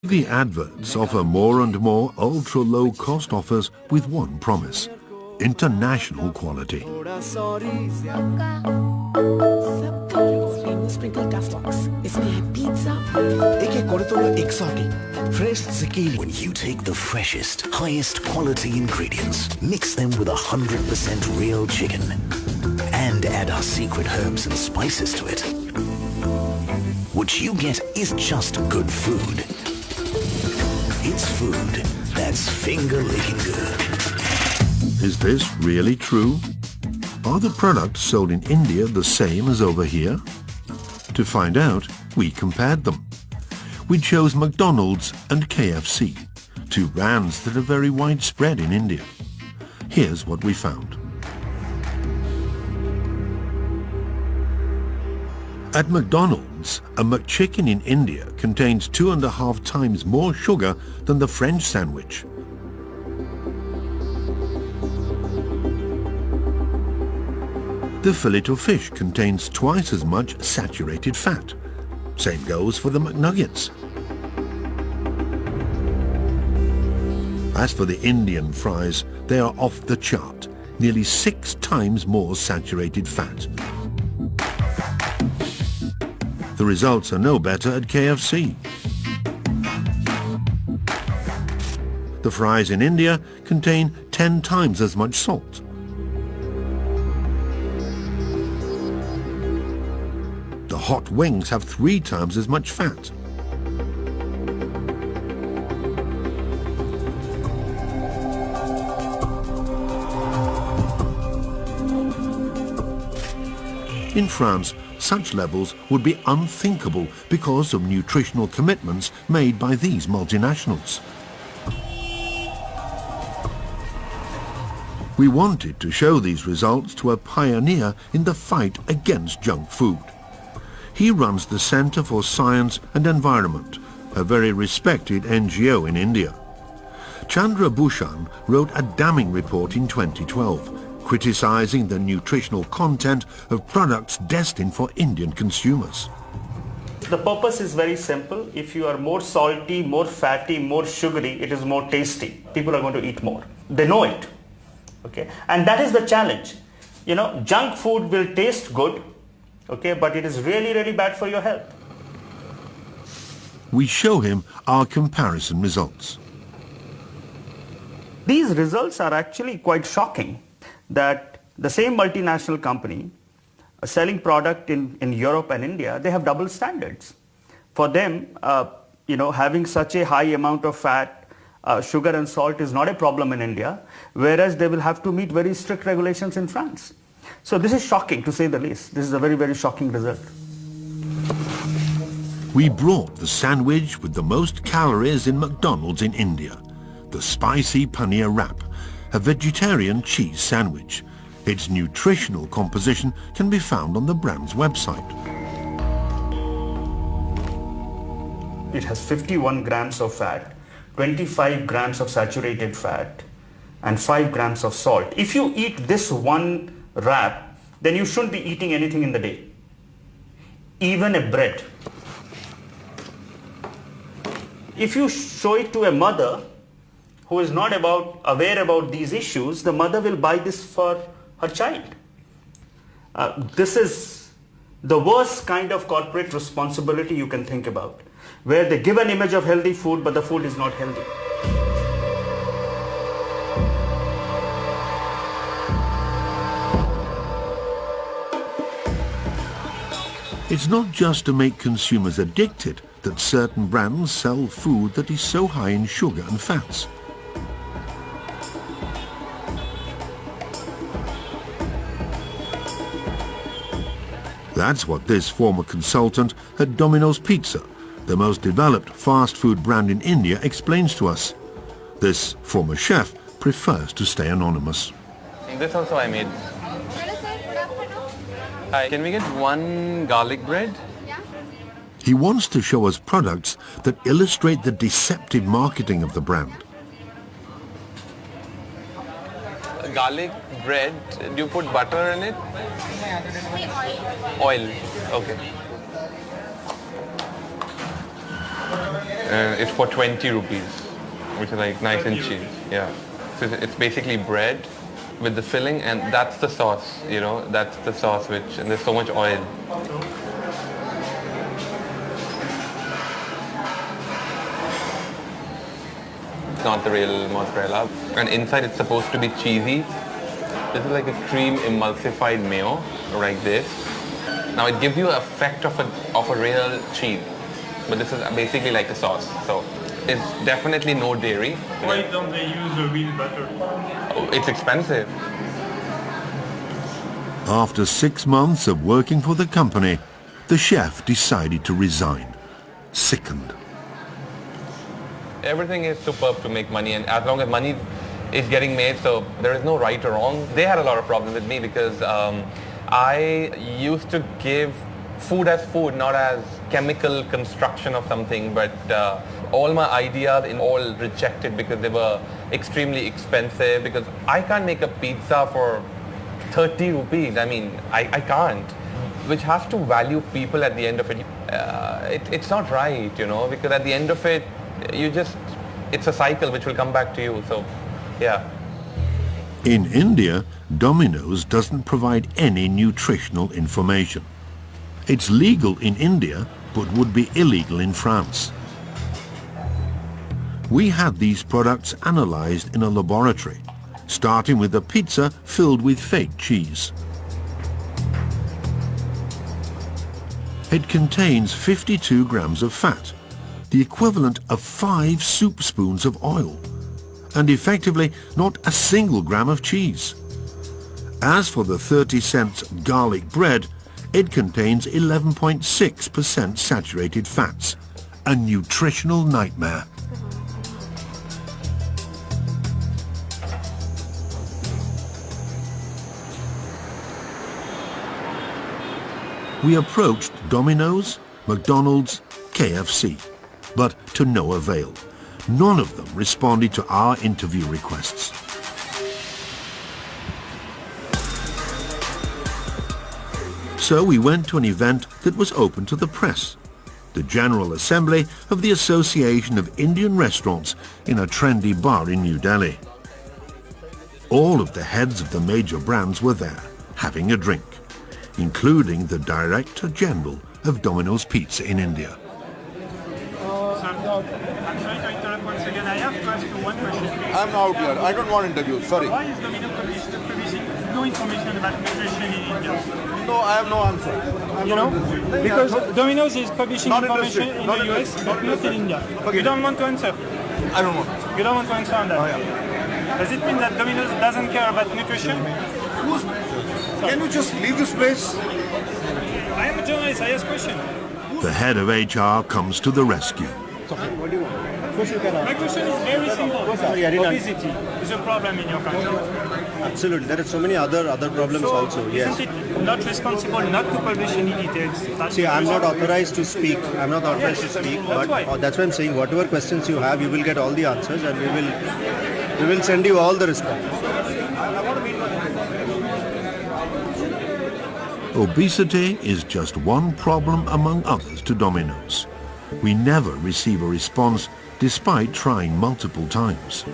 The adverts offer more and more ultra-low cost offers with one promise: international quality. Sprinkle tough box. इसमें है pizza. एक करे तो exotic, fresh zucchini. When you take the freshest, highest quality ingredients, mix them with 100% real chicken, and add our secret herbs and spices to it, what you get is just good food. It's food that's finger-licking good. Is this really true? Are the products sold in India the same as over here? To find out, we compared them. We chose McDonald's and KFC, two brands that are very widespread in India. Here's what we found. At McDonald's, a McChicken in India contains 2.5 times more sugar than the French sandwich. The fillet of fish contains twice as much saturated fat. Same goes for the McNuggets. As for the Indian fries, they are off the chart, nearly 6 times more saturated fat. The results are no better at KFC. The fries in India contain 10 times as much salt. The hot wings have 3 times as much fat. In France, such levels would be unthinkable because of nutritional commitments made by these multinationals. We wanted to show these results to a pioneer in the fight against junk food. He runs the Centre for Science and Environment, a very respected NGO in India. Chandra Bhushan wrote a damning report in 2012, criticizing the nutritional content of products destined for Indian consumers. The purpose is very simple. If you are more salty, more fatty, more sugary, it is more tasty. People are going to eat more. They know it. Okay? And that is the challenge. You know, junk food will taste good, okay, but it is really, really bad for your health. We show him our comparison results. These results are actually quite shocking, that the same multinational company selling product in Europe and India, they have double standards. For them, having such a high amount of fat, sugar and salt is not a problem in India, whereas they will have to meet very strict regulations in France. So this is shocking, to say the least. This is a very, very shocking result. We brought the sandwich with the most calories in McDonald's in India, the spicy paneer wrap, a vegetarian cheese sandwich. Its nutritional composition can be found on the brand's website. It has 51 grams of fat, 25 grams of saturated fat, and 5 grams of salt. If you eat this one wrap, then you shouldn't be eating anything in the day, even a bread. If you show it to a mother who is not aware about these issues, the mother will buy this for her child. This is the worst kind of corporate responsibility you can think about, where they give an image of healthy food, but the food is not healthy. It's not just to make consumers addicted that certain brands sell food that is so high in sugar and fats. That's what this former consultant at Domino's Pizza, the most developed fast food brand in India, explains to us. This former chef prefers to stay anonymous. This also I made. Hi, can we get one garlic bread? He wants to show us products that illustrate the deceptive marketing of the brand. Garlic bread, do you put butter in it? Oil. Okay. It's for 20 rupees, which is like nice and cheap. Yeah. So it's basically bread with the filling, and that's the sauce, you know, that's the sauce and there's so much oil. It's not the real mozzarella. And inside it's supposed to be cheesy. This is like a cream emulsified mayo, like this. Now it gives you an effect of a real cheese, but this is basically like a sauce. So it's definitely no dairy. Why don't they use the real butter? Oh, it's expensive. After 6 months of working for the company, the chef decided to resign, sickened. Everything is superb to make money, and as long as money is getting made, so there is no right or wrong. They had a lot of problems with me because I used to give food as food, not as chemical construction of something, but all my ideas all rejected because they were extremely expensive, because I can't make a pizza for 30 rupees. I mean, I can't, which has to value people at the end of it. It's not right, you know, because at the end of it, it's a cycle which will come back to you, so yeah. In India, Domino's doesn't provide any nutritional information. It's legal in India, but would be illegal in France. We had these products analyzed in a laboratory, starting with a pizza filled with fake cheese. It contains 52 grams of fat, the equivalent of 5 soup spoons of oil, and effectively not a single gram of cheese. As for the 30-cent garlic bread, it contains 11.6% saturated fats, a nutritional nightmare. We approached Domino's, McDonald's, KFC, but to no avail. None of them responded to our interview requests. So we went to an event that was open to the press, the General Assembly of the Association of Indian Restaurants in a trendy bar in New Delhi. All of the heads of the major brands were there, having a drink, including the Director General of Domino's Pizza in India. I'm sorry to interrupt once again. I have to ask you one question. I'm out here. I don't want interviews. Sorry. Why is Domino's publishing no information about nutrition in India? No, I have no answer. You know, because Domino's is publishing Not information interested. in Not the US, interested. but not in India. Forget You it. don't want to answer. I don't want. You don't want to answer on that. Oh, yeah. Does it mean that Domino's doesn't care about nutrition? Can you just leave this place? I am a journalist. I ask questions. The head of HR comes to the rescue. My question is very simple. Obesity is a problem in your country. Absolutely. There are so many other problems So, also. Yes. isn't it not responsible not to publish any details? That's See, the I'm not question. authorized to speak. I'm not authorized to speak. That's But why. that's why I'm saying whatever questions you have, you will get all the answers, and we will send you all the responses. Obesity is just one problem among others to Domino's. We never receive a response despite trying multiple times.